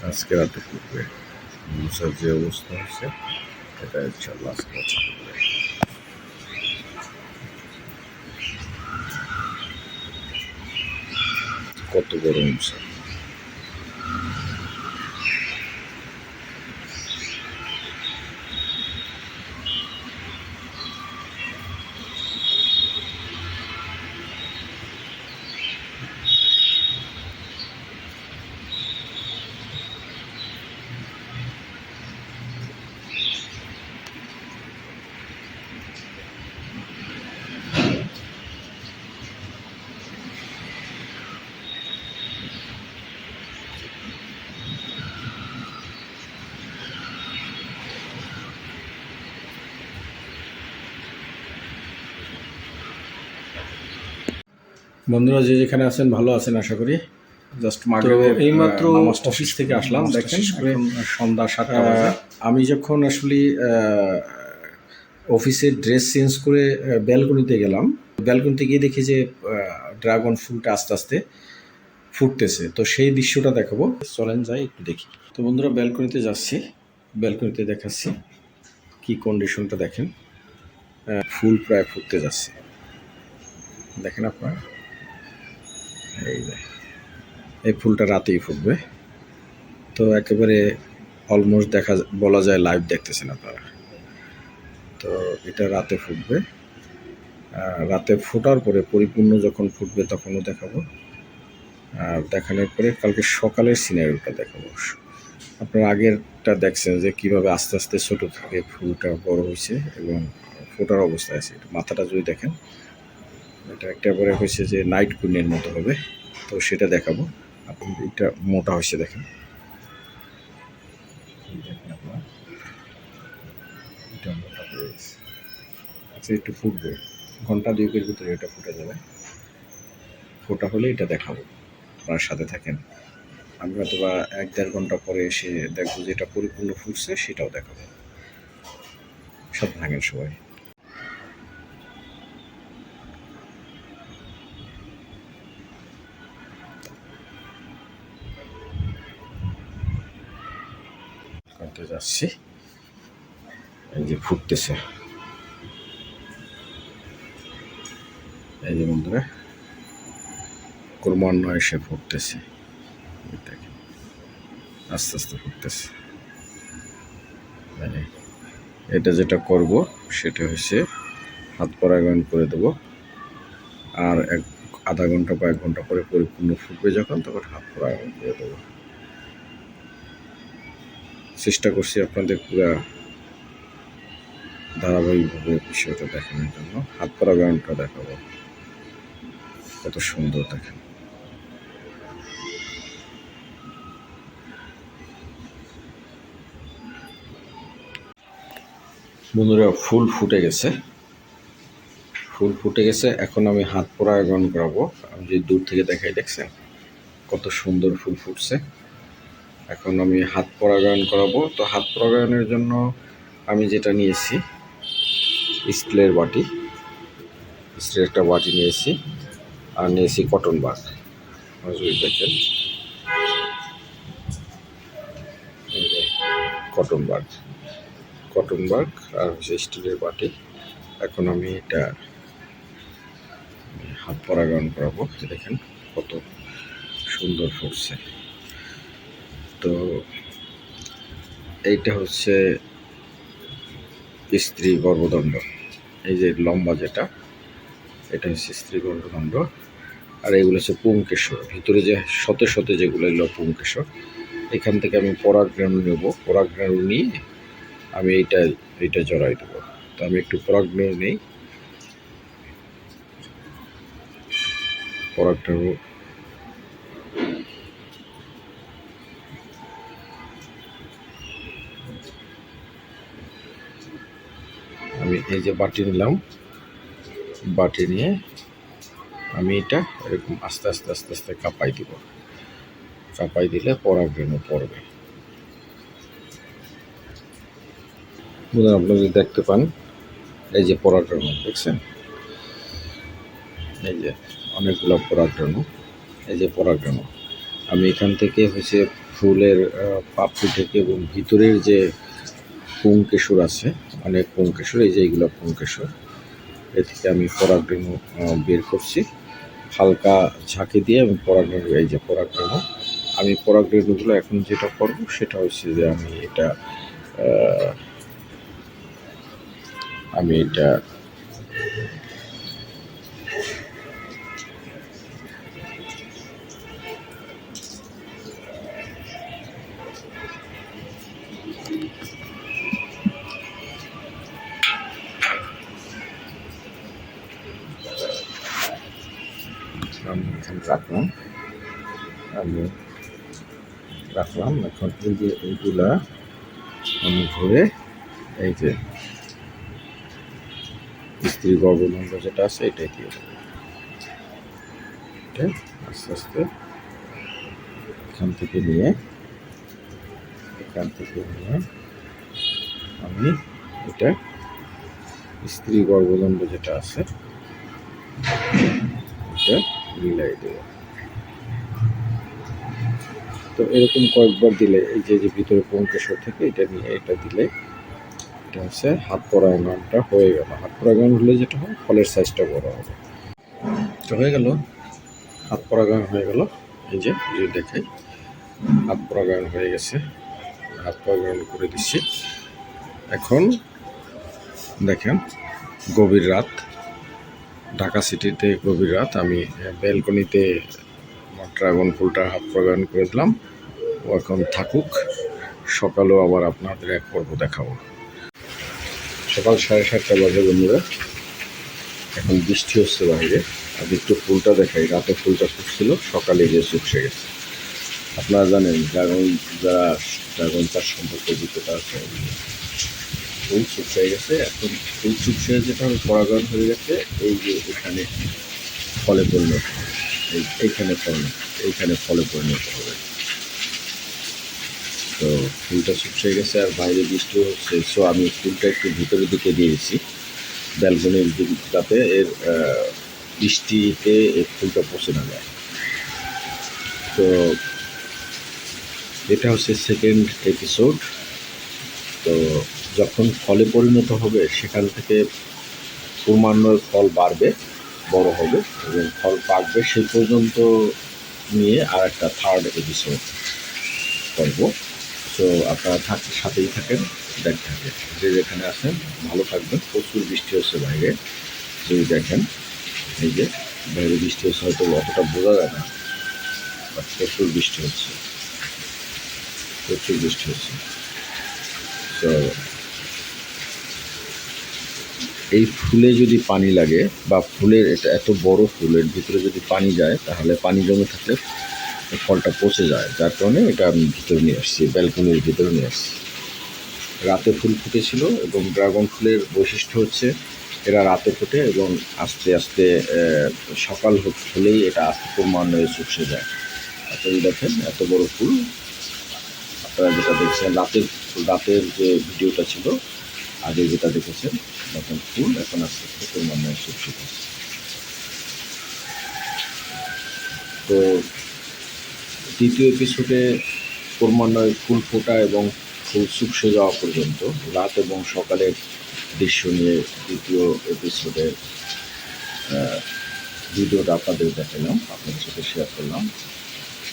আজকে রাতে ফুটবে। মূসার যে অবস্থা হচ্ছে এটা ইনশাল্লাহ আজকে রাতে ফুটবে। কত বড় মূসা! বন্ধুরা যে যেখানে আছেন ভালো আছেন আশা করি। জাস্ট মাগরিবের এইমাত্র অফিস থেকে আসলাম, দেখেন সন্ধ্যা 7টা বাজে। আমি যখন আসলে অফিসের ড্রেস চেঞ্জ করে ব্যালকনিতে গেলাম, ব্যালকনিতে গিয়ে দেখি যে ড্রাগন ফ্রুটটা আস্তে আস্তে ফুটতেছে। তো সেই দৃশ্যটা দেখাবো, চলেন যাই একটু দেখি। তো বন্ধুরা ব্যালকনিতে যাচ্ছি, ব্যালকনিতে দেখাচ্ছি কি কন্ডিশনটা দেখেন। ফুল প্রায় ফুটতে যাচ্ছে, দেখেন আপনারা। এই ফুলটা রাতেই ফুটবে, তো একেবারে অলমোস্ট বলা যায় লাইভ দেখতেছেন আপনারা। তো এটা রাতে ফুটবে, রাতে ফোটার পরে পরিপূর্ণ যখন ফুটবে তখনও দেখাবো। আর দেখানোর পরে কালকে সকালের সিনারিওটা দেখাবো। আপনারা আগেরটা দেখছেন যে কিভাবে আস্তে আস্তে ছোট থেকে ফুলটা বড় হয়েছে এবং ফোটার অবস্থায় আছে। মাথাটা যদি দেখেন, এটা একেবারে হয়েছে যে নাইট কুইনের মতো হবে, তো সেটা দেখাবো। আপনি এটা মোটা হয়েছে দেখেন, এটা মোটা হয়ে গেছে। আচ্ছা একটু ফুটবে, ঘন্টা দুয়েকের ভিতরে এটা ফুটে যাবে। ফোটা হলে এটা দেখাবো, আপনার সাথে থাকেন। আমি হয়তো বা 1-1.5 ঘন্টা পরে এসে দেখবো যে এটা পরিপূর্ণ ফুটছে, সেটাও দেখাবো। সব থাকেন সবাই। করতে যাচ্ছি, এই যে ফুটতেছে, এই যে বন্ধুরা ক্রমান্বয়ে এসে ফুটতেছে, আস্তে আস্তে ফুটতেছে। মানে এটা যেটা করব সেটা হচ্ছে হাত পরাগায়ন করে দেবো, আর আধা ঘন্টা বা 1 ঘন্টা পরে পরিপূর্ণ ফুটবে যখন, তখন হাত পরাগায়ন করে দেবো। চেষ্টা করছি আপনাদের পুরা ধারাবাহিকভাবে বিষয়টা দেখানোর জন্য। হাত পরাগায়নটা দেখাবো, কত সুন্দর দেখেন। বন্ধুরা ফুল ফুটে গেছে, ফুল ফুটে গেছে। এখন আমি হাত পরাগায়ন করাবো। আমি যদি দূর থেকে দেখাই, দেখছেন কত সুন্দর ফুল ফুটছে। এখন আমি হাত পরাগায়ন করাবো। তো হাত পরাগায়নের জন্য আমি যেটা নিয়েছি, স্টিলের বাটি, স্টিলের একটা বাটি নিয়েছি, আর নিয়েছি কটন বাগ। যদি দেখেন কটন বাগ, কটন বাগ আর হচ্ছে স্টিলের বাটি। এখন আমি এটা হাত পরাগায়ন করাবো। দেখেন কত সুন্দর ফুটছে। তো এইটা হচ্ছে স্ত্রী গর্ভদণ্ড, এই যে লম্বা যেটা, এটা হচ্ছে স্ত্রী গর্ভদণ্ড। আর এগুলো হচ্ছে পুংকেশর, ভিতরে যে শতে শতে যেগুলো, এগুলো পুংকেশর। এখান থেকে আমি পরাগরেণু নেব, পরাগরেণু নিয়ে আমি এইটা জড়াই দেবো। তো আমি একটু পরাগরেণু নেই, পরাগরেণু আমি এই যে বাটি নিলাম, বাটি নিয়ে আমি এটা এরকম আস্তে আস্তে আস্তে আস্তে কাঁপাই দিব। কাঁপাই দিলে পরাগরেণু পড়বে। আপনারা যদি দেখতে পান, এই যে পরাগরেণু দেখছেন, এই যে অনেকগুলো পরাগরেণু, এই যে পরাগরেণু। আমি এখান থেকে হচ্ছে ফুলের পাপড়ি থেকে এবং ভিতরের যে পুংকেশর আছে, অনেক পুংকেশর, এই যে এইগুলো পুংকেশর, এ থেকে আমি পরাগরেণু বের করছি হালকা ঝাঁকি দিয়ে। আমি পরাগরেণু, এই যে পরাগরেণু, আমি পরাগরেণুগুলো এখন যেটা করব সেটা হচ্ছে যে আমি এটা এখানে রাখলাম। এখন এই যে এইগুলা আমি ধরে, এই যে স্ত্রী গর্ভদণ্ড যেটা আছে এটাই দিয়ে দেবো। এটা আস্তে আস্তে এখান থেকে নিয়ে আমি এটা স্ত্রী গর্ভদণ্ড যেটা আছে এটা মিলাই দেব। তো এরকম কয়েকবার দিলে, এই যে ভিতরে পুংকেশর থেকে এটা নিয়ে এটা দিলে এটা হচ্ছে হাত পরাগায়নটা হয়ে গেল। হাত পরাগায়ন হলে যেটা হয় ফলের সাইজটা বড় হবে। তো হয়ে গেল, হাত পরাগায়ন হয়ে গেল। এই যে দেখাই, হাত পরাগায়ন হয়ে গেছে, হাত পরাগায়ন করে দিচ্ছি। এখন দেখেন গভীর রাত, ঢাকা সিটিতে গভীর রাত, আমি ব্যালকনিতে ড্রাগন ফুলটা হাত পরাগায়ন করে দিলাম। ও এখন থাকুক, সকালেও আবার আপনাদের এক পর্ব দেখাবো। সকাল 7:30 বাজে বন্ধুরা, এখন বৃষ্টি হচ্ছে বাইরে। আজ একটু ফুলটা দেখাই, রাতে ফুলটা ফুটছিল, সকালে যে শুকিয়ে গেছে। আপনারা জানেন যারা ড্রাগন চাষ সম্পর্কে অভিজ্ঞতা আছে, ফুল শুকিয়ে গেছে। এখন ফুল শুকিয়ে যেটা হবে পরাগায়ন হয়ে গেছে, এই যে এখানে ফলে পরিণত হবে, এইখানে ফলে পরিণত হবে। তো ফুলটা শুকিয়ে গেছে আর বাইরে বৃষ্টি হচ্ছে, সো আমি ফুলটা একটু ভিতরের দিকে দিয়েছি ব্যালকনির দিকে, যাতে এর বৃষ্টিতে এই ফুলটা পচে না যায়। তো এটা হচ্ছে সেকেন্ড এপিসোড। তো যখন ফলে পরিণত হবে সেখান থেকে ক্রমান্বয়ে ফল বাড়বে, বড় হবে এবং ফল পাকবে, সেই পর্যন্ত নিয়ে আর একটা থার্ড এপিসোড করব। তো আপনারা সাথেই থাকেন, দেখতে থাকেন, যে যেখানে আছেন ভালো থাকবেন। প্রচুর বৃষ্টি হচ্ছে বাইরে, যদি দেখেন এই যে বাইরে বৃষ্টি হচ্ছে, হয়তো অতটা বোঝা যায় না, বাট প্রচুর বৃষ্টি হচ্ছে। তো এই ফুলে যদি পানি লাগে বা ফুলের এটা এত বড় ফুলের ভিতরে যদি পানি যায়, তাহলে পানি জমে থাকলে ফলটা পচে যায়। যার কারণে এটা আমি ভিতরে নিয়ে আসছি, ব্যালকনির ভিতরে নিয়ে আসছি। রাতে ফুল ফুটেছিল এবং ড্রাগন ফুলের বৈশিষ্ট্য হচ্ছে এরা রাতে ফোটে এবং আস্তে আস্তে সকাল হলেই এটা আস্তে ক্রমান্বয়ে শুকিয়ে যায়। আপনারা দেখেন এত বড় ফুল, আপনারা যেটা দেখছেন রাতের যে ভিডিওটা ছিল আগে যেটা দেখেছেন, তখন ফুল এখন আস্তে আস্তে ক্রমান্বয়ে শুকিয়ে যাচ্ছে। তো দ্বিতীয় এপিসোডে ক্রমান্বয়ে ফুল ফোটা এবং ফুল শুকিয়ে যাওয়া পর্যন্ত রাত এবং সকালের দৃশ্য নিয়ে দ্বিতীয় এপিসোডের ভিডিওটা আপনাদের দেখালাম, আপনাদের সাথে শেয়ার করলাম।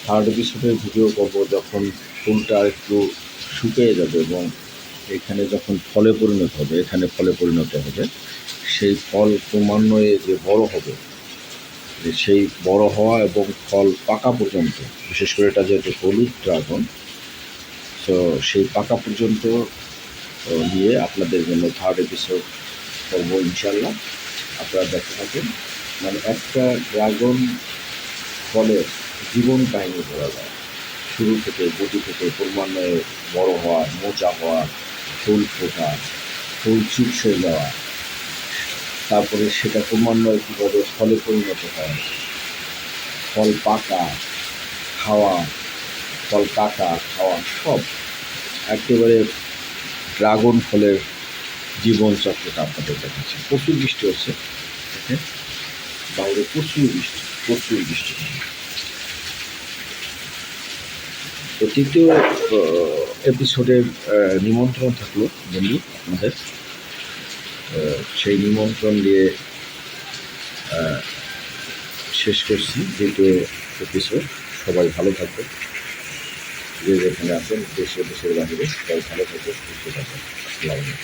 থার্ড এপিসোডের ভিডিও করবো যখন ফুলটা একটু শুকিয়ে যাবে এবং এখানে যখন ফলে পরিণত হবে, সেই ফল ক্রমান্বয়ে যে বড় হবে, সেই বড় হওয়া এবং ফল পাকা পর্যন্ত, বিশেষ করে এটা যেহেতু হলুদ ড্রাগন, তো সেই পাকা পর্যন্ত নিয়ে আপনাদের জন্য থার্ড এপিসোড করবো ইনশাল্লাহ। আপনারা দেখতে থাকেন। মানে একটা ড্রাগন ফলের জীবন কাহিনী বলা যায়, শুরু থেকে গুটি থেকে ক্রমান্বয়ে বড় হওয়া, মোচা হওয়া, ফুল ফোটা, ফুল শুকিয়ে যাওয়া, তারপরে সেটা ক্রমান্বয়ে কীভাবে ফলে পরিণত হয়, ফল পাকা, খাওয়া, সব একেবারে ড্রাগন ফলের জীবন চক্রটা আপনাদের দেখাচ্ছে। প্রচুর বৃষ্টি হচ্ছে, দেখেন বাইরে প্রচুর বৃষ্টি। তো তৃতীয় এপিসোডের নিমন্ত্রণ থাকলো বন্ধু আমাদের, সেই নিমন্ত্রণ দিয়ে শেষ করছি দ্বিতীয় এপিসোড। সবাই ভালো থাকবে, যে যেখানে আছেন দেশের বাইরে সবাই ভালো থাকবে, সুস্থ থাকবেন। আসসালামু আলাইকুম।